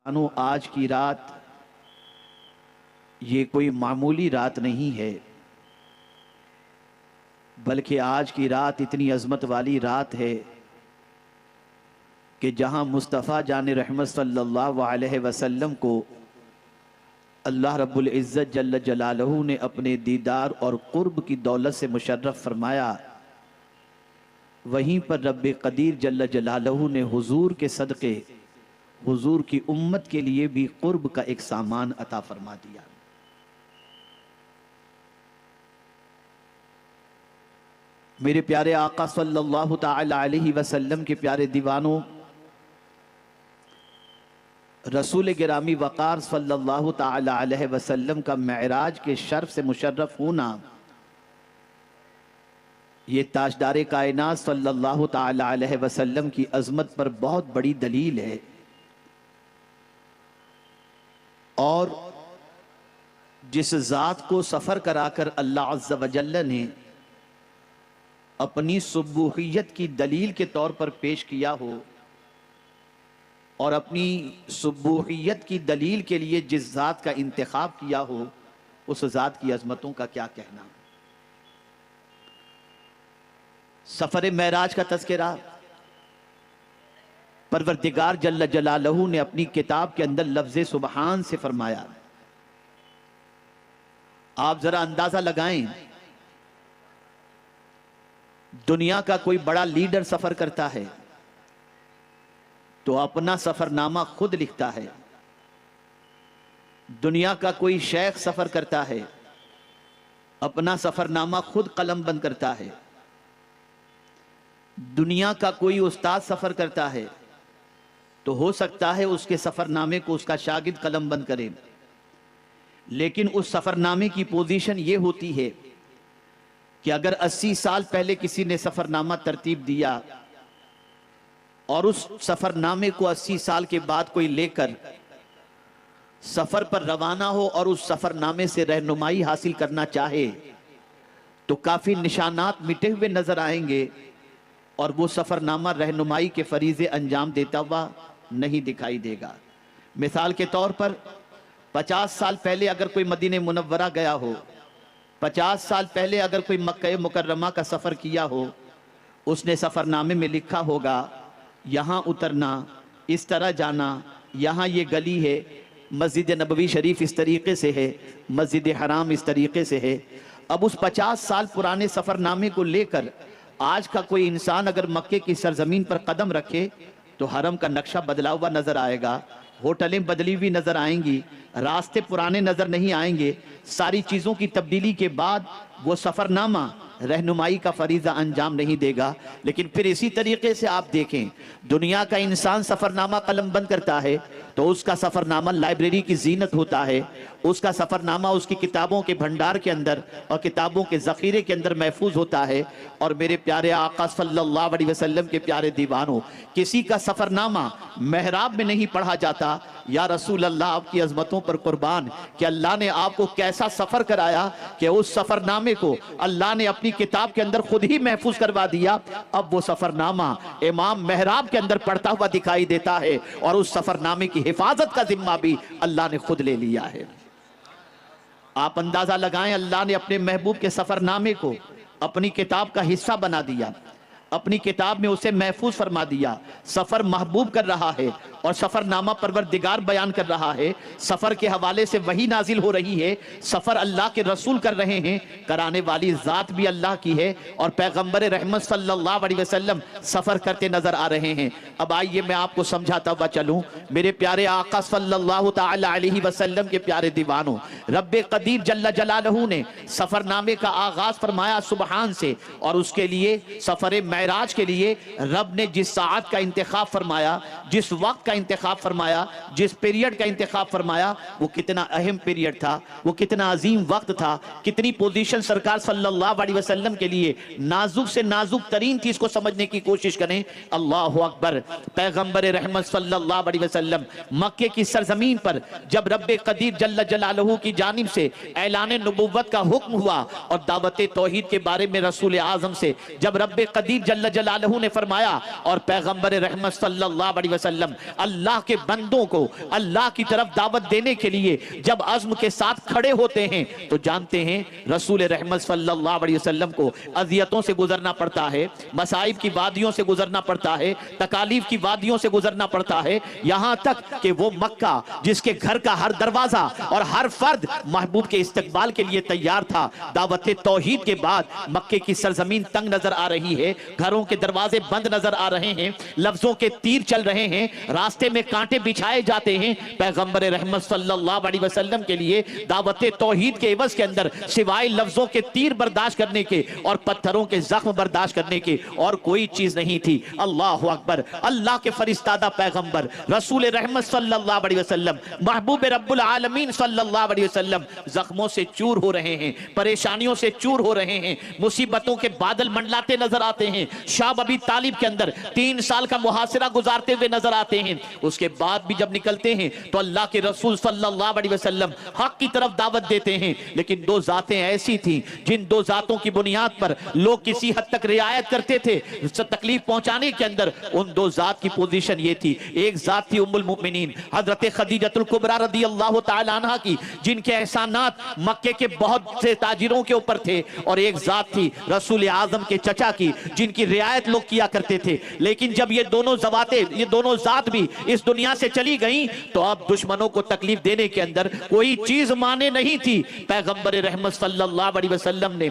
मानो आज की रात ये कोई मामूली रात नहीं है, बल्कि आज की रात इतनी अजमत वाली रात है कि जहां मुस्तफ़ा जान रहमत सल्लल्लाहु अलैहि वसल्लम को अल्लाह रब्बुल इज़्ज़त जल्ल जलालहू ने अपने दीदार और कुर्ब की दौलत से मुशर्रफ फरमाया, वहीं पर रब्बे क़दीर जल्ल जलालहू ने हुजूर के सदक़े हुजूर की उम्मत के लिए भी कुर्ब का एक सामान अता फरमा दिया। मेरे प्यारे आका सल्लल्लाहु ताला अलैहि वसल्लम के प्यारे दीवानों, रसूल गिरामी वक़ार सल्लल्लाहु ताला अलैहि वसल्लम का मेराज के शर्फ से मुशर्रफ होना, ये ताजदारे कायनात सल्लल्लाहु ताला अलैहि वसल्लम की अज़मत पर बहुत बड़ी दलील है। और जिस ज़ात को सफ़र कराकर अल्लाह अज़्ज़ व जल्ल ने अपनी सुबूहियत की दलील के तौर पर पेश किया हो, और अपनी सुबूहियत की दलील के लिए जिस ज़ात का इंतखाब किया हो, उस ज़ात की अज़मतों का क्या कहना। सफ़र मेराज का तज़किरा परवरदिगार जल्ल जलालहू ने अपनी किताब के अंदर लफ्ज़े सुबहान से फरमाया। आप जरा अंदाजा लगाएं, दुनिया का कोई बड़ा लीडर सफर करता है तो अपना सफरनामा खुद लिखता है। दुनिया का कोई शेख सफर करता है, अपना सफरनामा खुद कलम बंद करता है। दुनिया का कोई उस्ताद सफर करता है तो हो सकता है उसके सफरनामे को उसका शागिर्द कलम बंद करे, लेकिन उस सफरनामे की पोजीशन ये होती है कि अगर 80 साल पहले किसी ने सफरनामा तरतीब दिया और उस सफरनामे को 80 साल के बाद कोई लेकर सफर पर रवाना हो और उस सफरनामे से रहनुमाई हासिल करना चाहे तो काफी निशानात मिटे हुए नजर आएंगे और वो सफरनामा रहनुमाई के फरीजे अंजाम देता हुआ नहीं दिखाई देगा। मिसाल के तौर पर 50 साल पहले अगर कोई मदीने मुनव्वरा गया हो, 50 साल पहले अगर कोई मक्का मुकर्रमा का सफ़र किया हो, उसने सफ़रनामे में लिखा होगा यहाँ उतरना, इस तरह जाना, यहाँ ये गली है, मस्जिद नबवी शरीफ इस तरीक़े से है, मस्जिद हराम इस तरीक़े से है। अब उस 50 साल पुराने सफ़रनामे को लेकर आज का कोई इंसान अगर मक्के की सरजमीन पर कदम रखे तो हरम का नक्शा बदला हुआ नज़र आएगा, होटलें बदली हुई नज़र आएंगी, रास्ते पुराने नज़र नहीं आएंगे। सारी चीज़ों की तब्दीली के बाद वो सफ़रनामा रहनुमाई का फरीज़ा अंजाम नहीं देगा। लेकिन फिर इसी तरीके से आप देखें, दुनिया का इंसान सफ़रनामा कलम बंद करता है तो उसका सफ़रनामा लाइब्रेरी की जीनत होता है, उसका सफ़रनामा उसकी किताबों के भंडार के अंदर और किताबों के ज़ख़ीरे के अंदर महफूज होता है। और मेरे प्यारे आका सल्लल्लाहु अलैहि वसल्लम के प्यारे दीवानों, किसी का सफ़रनामा मेहराब में नहीं पढ़ा जाता। या रसूल अल्लाह, आपकी अज़मतों पर कुर्बान कि अल्लाह ने आपको कैसा सफ़र कराया कि उस सफ़रनामे को अल्लाह ने अपनी किताब के अंदर खुद ही महफूज करवा दिया। अब वो सफ़रनामा इमाम मेहराब के अंदर पढ़ता हुआ दिखाई देता है और उस सफ़रनामे की हिफाजत का जिम्मा भी अल्लाह ने खुद ले लिया है। आप अंदाजा लगाएं, अल्लाह ने अपने महबूब के सफ़रनामे को अपनी किताब का हिस्सा बना दिया, अपनी किताब में उसे महफूज फरमा दिया। सफ़र महबूब कर रहा है और सफ़रनामा परवरदिगार बयान कर रहा है। सफ़र के हवाले से वही नाजिल हो रही है, सफ़र अल्लाह के रसूल कर रहे हैं, कराने वाली ज़ात भी अल्लाह की है और पैगम्बर रहमत सल्लल्लाहु अलैहि वसल्लम सफ़र करते नज़र आ रहे हैं। अब आइए मैं आपको समझाता हुआ चलूँ। मेरे प्यारे आका सल्लल्लाहु ताला अलैहि वसल्लम के प्यारे दीवानों, रब्बे क़दीर जल्ल जलालहू ने सफ़रनामे का आगाज़ फरमाया सुबहान से, और उसके लिए सफ़र मेराज के लिए रब ने जिस साअत का इंतखाब फरमाया, जिस वक्त का इंतखाब फरमाया, जिस पीरियड का इंतखाब फरमाया, वो कितना अहम पीरियड था, वो कितना अजीम वक्त था, कितनी पोजीशन सरकार सल्लल्लाहु अलैहि वसल्लम के लिए नाजुक से नाजुक तरीन थी। इसको समझने की कोशिश करें। अल्लाहु अकबर। पैगंबर रहमत सल्लल्लाहु अलैहि वसल्लम मक्के की सरजमीन पर जब रब्बे क़दीर जल्ल जलालहू की जानिब से ऐलान नबुव्वत का हुक्म हुआ और दावत तौहीद के बारे में रसूल आज़म से जब रब्बे क़दीर जल्ल जलालहू ने फरमाया और पैगंबर रहमत सल्लल्लाहु अलैहि वसल्लम अल्लाह के बंदों को अल्लाह की तरफ दावत देने के लिए जब अज़्म के साथ खड़े होते हैं तो जानते हैं रसूल रहमत सल्लल्लाहु अलैहि वसल्लम को अज़ियतों से गुजरना पड़ता है, मसाइब की वादियों से गुजरना पड़ता है, तकालीफ की वादियों से गुजरना पड़ता है, यहां तक कि वो मक्का जिसके घर का हर दरवाजा और हर फर्द महबूब के इस्तकबाल के लिए तैयार था, दावत तौहीद के बाद मक्के की सरजमीन तंग नजर आ रही है, घरों के दरवाजे बंद नजर आ रहे हैं, लफ्जों के तीर चल रहे हैं, रास्ते में कांटे बिछाए जाते हैं। पैगंबर रहमत सल्लल्लाहु अलैहि वसल्लम के लिए दावत तौहीद के एवज के अंदर सिवाय लफ्जों के तीर बर्दाश्त करने के और पत्थरों के जख्म बर्दाश्त करने के और कोई चीज नहीं थी। अल्लाह अकबर। अल्लाह के फरिश्तादा पैगंबर रसूल रहमत सल्लल्लाहु अलैहि वसल्लम महबूब रब्बुल आलमीन सल्लल्लाहु अलैहि वसल्लम जख्मों से चूर हो रहे हैं, परेशानियों से चूर हो रहे हैं, मुसीबतों के बादल मंडलाते नजर आते हैं। शाब अबी तालिब के अंदर 3 साल का मुहासिरा गुजारते हुए नजर आते हैं। उसके बाद भी जब निकलते हैं तो अल्लाह के रसूल सल्लल्लाहु अलैहि वसल्लम हक की तरफ दावत देते हैं। लेकिन 2 जातें ऐसी थी जिन 2 जातों की बुनियाद पर लोग किसी हद तक रियायत करते थे तकलीफ पहुंचाने के अंदर। उन 2 जात की पोजीशन ये थी, एक जात थी उम्मुल मुमिनीन हजरत खदीजतुल कुबरा रदियल्लाहु ताला अन्हा की, जिनके एहसानात मक्के के बहुत से ताजिरों के ऊपर थे, और एक जात थी रसूल आजम के चचा की, जिनकी रियायत लोग किया करते थे। लेकिन जब ये दोनों जात भी इस दुनिया से चली गई तो अब दुश्मनों को तकलीफ देने के अंदर कोई चीज माने नहीं थी। पैगंबर रहमत सल्लल्लाहु अलैहि वसल्लम ने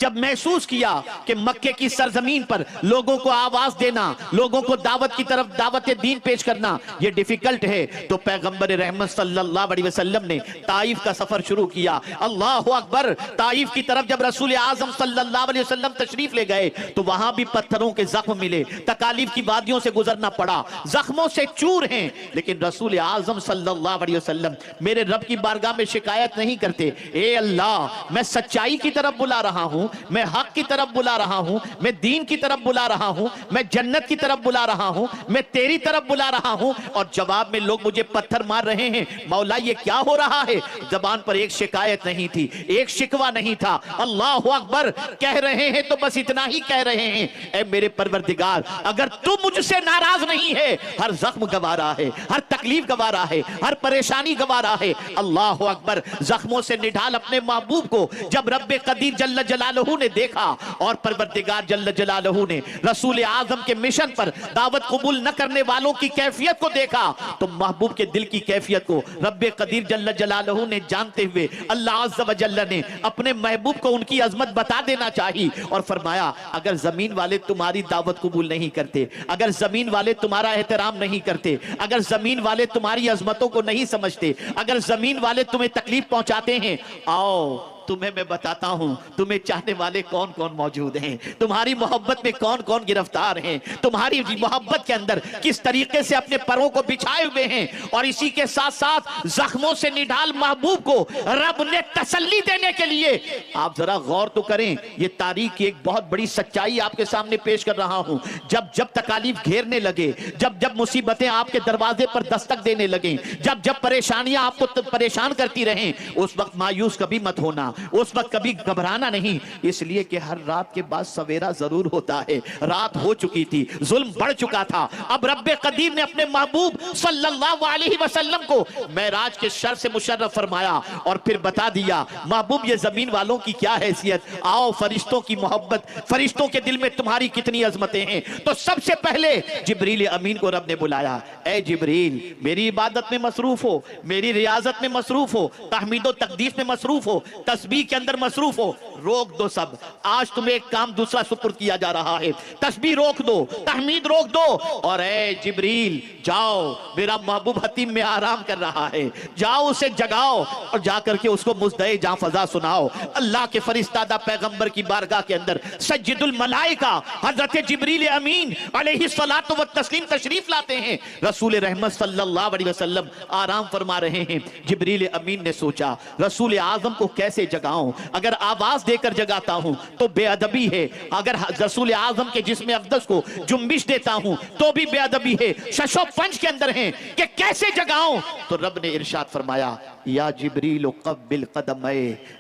जब महसूस किया कि मक्के की सरजमीन पर लोगों को आवाज देना, लोगों को दावत की तरफ दावत दीन पेश करना यह डिफिकल्ट है, तो पैगंबर रहमत सल्लल्लाहु अलैहि वसल्लम ने ताइफ का सफर शुरू किया। अल्लाह अकबर। ताइफ की तरफ जब रसूल आजम सल्लल्लाहु अलैहि वसल्लम तशरीफ ले गए तो वहां भी पत्थरों के जख्म मिले, तकालीफ की वादियों से गुजरना पड़ा, जख्मों से चूर हैं। लेकिन रसूल आजम सल्लल्लाहु अलैहि वसल्लम मेरे रब की बारगाह में शिकायत नहीं करते, ए अल्लाह मैं सच्चाई की तरफ बुला रहा हूं, मैं हक की तरफ बुला रहा हूं, मैं दीन की तरफ बुला रहा हूं, मैं जन्नत की तरफ बुला रहा हूं, मैं तेरी तरफ बुला रहा हूं, और जवाब में लोग मुझे पत्थर मार रहे हैं। मौला ये क्या हो रहा है? जबान पर एक शिकायत नहीं थी, एक शिकवा नहीं था। अल्लाह अकबर। कह रहे हैं तो बस इतना ही कह रहे हैं, ऐ मेरे परवरदिगार अगर तू मुझसे नाराज नहीं है, हर जख्म गवारा है, हर तकलीफ गवारा है, हर परेशानी गवारा है। अल्लाह अकबर। जख्मों से निढाल अपने महबूब को जब रब्बे कदीर जल्ल जलालहू ने देखा और परवरदिगार जल्ल जलालहू ने रसूल आजम के मिशन पर दावत कबूल न करने वालों की कैफियत को देखा, तो महबूब के दिल की कैफियत को रब्बे कदीर जल्ल जलालहू ने जानते हुए अल्लाह अज़्ज़ व जल्ल ने अपने महबूब को उनकी अजमत बता देना चाहिए और फरमाया अगर जमीन वाले तुम्हारी दावत कबूल नहीं करते, अगर जमीन वाले तुम्हारा एहतराम नहीं करते, अगर जमीन वाले तुम्हारी अजमतों को नहीं समझते, अगर जमीन वाले तुम्हें तकलीफ पहुंचाते हैं, आओ तुम्हें मैं बताता हूं तुम्हें चाहने वाले कौन कौन मौजूद हैं, तुम्हारी मोहब्बत में कौन कौन गिरफ्तार हैं, तुम्हारी मोहब्बत के अंदर किस तरीके से अपने परों को बिछाए हुए हैं। और इसी के साथ साथ जख्मों से निढाल महबूब को रब ने तसल्ली देने के लिए, आप जरा गौर तो करें, ये तारीख की एक बहुत बड़ी सच्चाई आपके सामने पेश कर रहा हूं। जब जब तकालीफ घेरने लगे, जब जब मुसीबतें आपके दरवाजे पर दस्तक देने लगे, जब जब परेशानियां आपको परेशान करती रहें, उस वक्त मायूस कभी मत होना, उस वक्त कभी घबराना नहीं, इसलिए कि हर रात के बाद सवेरा जरूर होता है। रात हो चुकी थी, जुल्म बढ़ चुका था। अब रब्बे कदीर ने अपने महबूब सल्लल्लाहु अलैहि वसल्लम को मेराज के शर से मुशर्रफ फरमाया और फिर बता दिया महबूब ये जमीन वालों की क्या हैसियत, आओ फरिश्तों की मोहब्बत, फरिश्तों के दिल में तुम्हारी कितनी अजमतें हैं। तो सबसे पहले जिब्रील अमीन को रब ने बुलाया, ए जिब्रील मेरी इबादत में मसरूफ हो, मेरी रियाजत में मसरूफ हो, तहमीदो तकदीस में मसरूफ हो, तस्बीह के अंदर मसरूफ हो, रोक दो सब। आज तुम्हें एक काम दूसरा सुपुर्द किया जा रहा है, तस्बीह रोक दो, तहमीद रोक दो, और ए जिब्रील जाओ, मेरा महबूब हतीम में आराम कर रहा है, जाओ उसे जगाओ और जाकर के उसको मुज़दए जां फजा सुनाओ। अल्लाह के फरिश्तादा पैगंबर की बारगाह के अंदर सज्जिदुल मलाइका हजरत जिब्रील अमीन अलैहिस्सलातु व तस्लीम तशरीफ लाते हैं। रसूल रहमत सल्लल्लाहु अलैहि वसल्लम आराम फरमा रहे हैं। जिब्रील अमीन ने सोचा रसूल आजम को कैसे जगाऊं, अगर आवाज देकर जगाता हूं तो बेअदबी है, अगर रसूल आजम के जिस्म अक़दस को जुम्बिश देता हूं तो भी बेअदबी है। शशो पंच के अंदर हैं कि कैसे जगाऊं। तो रब ने इरशाद फरमाया, या जिब्रील क़ब्बिल क़दमय,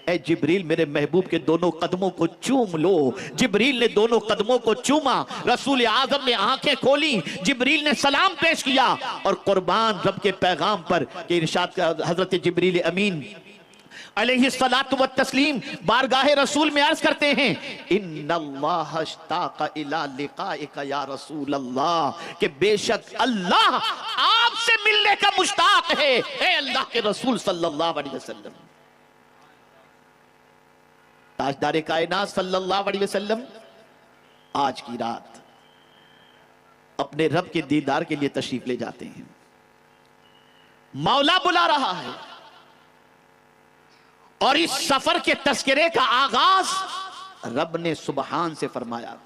ए जिब्रील मेरे महबूब के दोनों कदमों को चूम लो। जिब्रील ने दोनों कदमों को चूमा, रसूल आजम ने आंखें खोली, जिब्रील ने सलाम पेश किया और कुर्बान रब के पैगाम पर कि इरशाद हजरत जिब्रील अमीन अलैहिस्सलातु व तस्लीम बारगाहे रसूल में अर्ज करते हैं, इन्नल्लाह इश्ताक़ इला लिक़ाइका या रसूल अल्लाह, कि बेशक अल्लाह आपसे मिलने का मुश्ताक है, ए अल्लाह के रसूल सल्लल्लाहु अलैहि वसल्लम। ताजदारे कायनात सल्लल्लाहु अलैहि वसल्लम आज की रात अपने रब के दीदार के लिए तशरीफ ले जाते हैं। मौला बुला रहा है और इस सफर के तस्करे का आगाज रब ने सुबहान से फरमाया।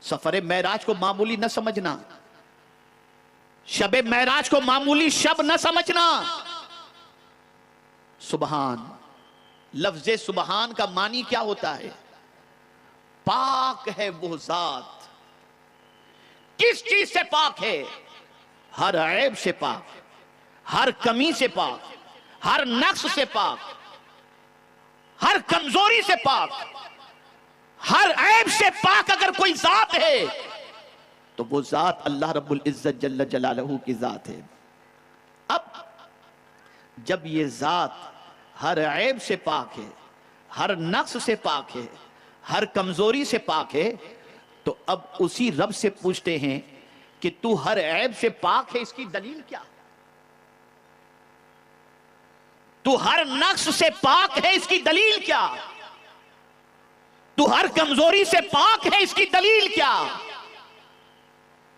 सफर मेराज को मामूली न समझना, शबे मेराज को मामूली शब न समझना। सुबहान, लफ्ज़े सुबहान का मानी क्या होता है? पाक है वो जात। किस चीज से पाक है? हर ऐब से पाक, हर कमी से पाक, हर नक्स से पाक, हर कमजोरी से पाक, हर ऐब से पाक अगर कोई जात है तो वो जात अल्लाह रब्बुल इज्जत जल्ल जलालहू की जात है। अब जब ये जात हर ऐब से पाक है, हर नक्स से पाक है, हर कमजोरी से पाक है, तो अब उसी रब से पूछते हैं कि तू हर ऐब से पाक है, इसकी दलील क्या? तू हर नक्स से पाक है, इसकी दलील क्या? तू हर कमजोरी से पाक है, इसकी दलील क्या?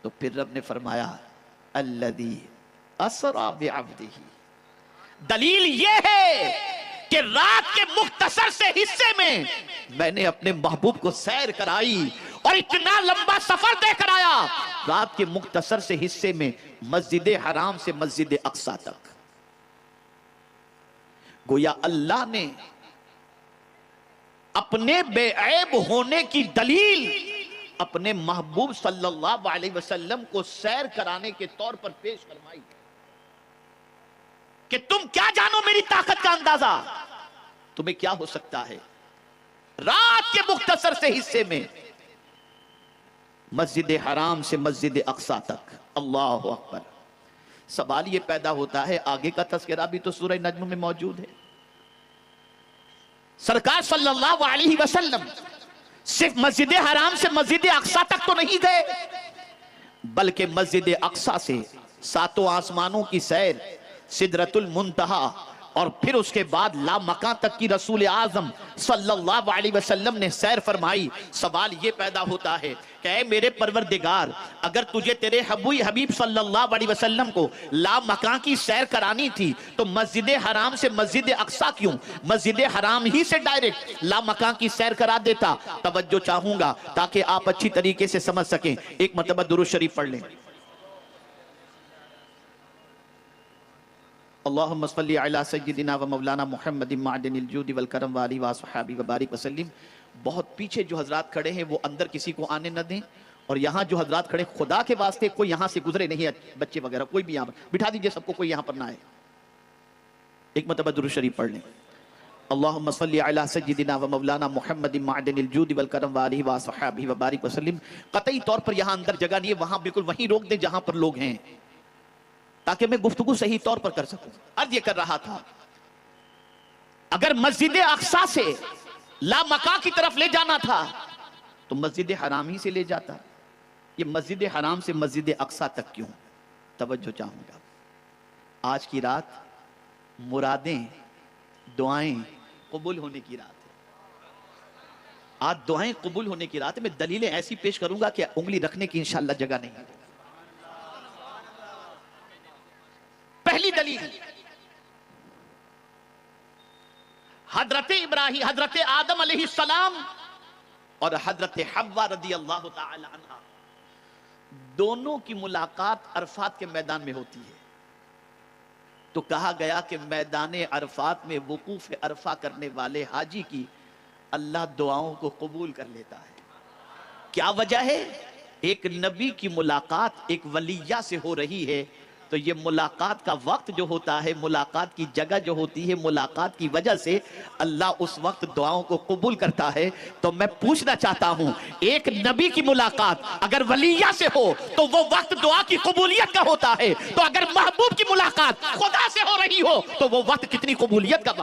तो फिर रब ने फरमाया, अल्लज़ी असरा बिअब्दिही, दलील यह है कि रात के मुख्तसर से हिस्से में मैंने अपने महबूब को सैर कराई और इतना लंबा सफर देकर आया। रात के मुख्तसर से हिस्से में मस्जिद हराम से मस्जिद अक्सा तक, गोया अल्लाह ने अपने बेऐब होने की दलील अपने महबूब सल्लल्लाहु अलैहि वसल्लम को सैर कराने के तौर पर पेश फरमाई कि तुम क्या जानो मेरी ताकत का अंदाजा, तुम्हें क्या हो सकता है। रात के मुख्तसर से हिस्से में मस्जिद हराम से मस्जिद अक्सा तक, अल्लाह अकबर। सवाल यह पैदा होता है, आगे का तस्करा भी तो सूरह नज्म में मौजूद है। सरकार सल्लल्लाहु अलैहि वसल्लम सिर्फ मस्जिद हराम से मस्जिद अक्सा तक तो नहीं गए, बल्कि मस्जिद अक्सा से सातों आसमानों की सैर, सिदरतुल मुंतहा और फिर उसके बाद ला मकां तक की रसूल आजम सल्लल्लाहु अलैहि वसल्लम ने सैर फरमाई। सवाल ये पैदा होता है कि ऐ मेरे परवरदिगार, अगर तुझे तेरे हबीब सल्लल्लाहु अलैहि वसल्लम को ला मकां की सैर करानी थी तो मस्जिद हराम से मस्जिद अक्सा क्यों, मस्जिद हराम ही से डायरेक्ट ला मकां की सैर करा देता। तवज्जो चाहूंगा ताकि आप अच्छी तरीके से समझ सकें। एक मरतबा दुरूद शरीफ पढ़ लें। अल्लाहुम्मा सल्ली अला सय्यिदिना व मौलाना मुहम्मदिन मादिनिल जूदि वल करम व आलिहि व अस्हाबी व बारिक वसल्लिम। बहुत पीछे जो हजरात खड़े हैं वो अंदर किसी को आने न दें, और यहाँ जो हजरात खड़े खुदा के वास्ते कोई यहाँ से गुजरे नहीं, बच्चे वगैरह कोई भी यहाँ पर बिठा दीजिए, सबको कोई यहाँ पर ना आए। एक मरतबा दुरूद शरीफ पढ़ लें। अल्लाहुम्मा सल्ली अला सय्यिदिना व मौलाना मुहम्मदिन मादिनिल जूदि वल करम व आलिहि व अस्हाबी व बारिक वसल्लिम। कतई तौर पर यहाँ अंदर जगह नहीं है, वहाँ बिल्कुल वहीं रोक दें जहाँ पर लोग हैं, ताकि मैं गुफ्तगू सही तौर पर कर सकूं। अर्ज ये कर रहा था, अगर मस्जिद अक्सा से ला मका की तरफ ले जाना था तो मस्जिद हराम ही से ले जाता। ये मस्जिद हराम से मस्जिद अक्सा तक क्यों? तवज्जो चाहूंगा। आज की रात मुरादें, दुआएं कबूल होने की रात है। आज दुआएं कबूल होने की रात है। मैं दलीलें ऐसी पेश करूंगा कि उंगली रखने की इंशाअल्लाह जगह नहीं है। पहली दलील, हजरत इब्राहिम, हजरत आदम अलैहिस्सलाम और हजरत हव्वा रदी अल्लाह ताला अन्हा, दोनों की मुलाकात अरफात के मैदान में होती है। तो कहा गया कि मैदान अरफात में वकूफ अरफा करने वाले हाजी की अल्लाह दुआओं को कबूल कर लेता है। क्या वजह है? एक नबी की मुलाकात एक वलिया से हो रही है, तो ये मुलाकात का वक्त जो होता है, मुलाकात की जगह जो होती है, मुलाकात की वजह से अल्लाह उस वक्त दुआओं को कबूल करता है। तो मैं पूछना चाहता हूं, एक नबी की मुलाकात अगर वलिया से हो तो वो वक्त दुआ की कबूलियत का होता है, तो अगर महबूब की मुलाकात खुदा से हो रही हो तो वो वक्त कितनी कबूलियत का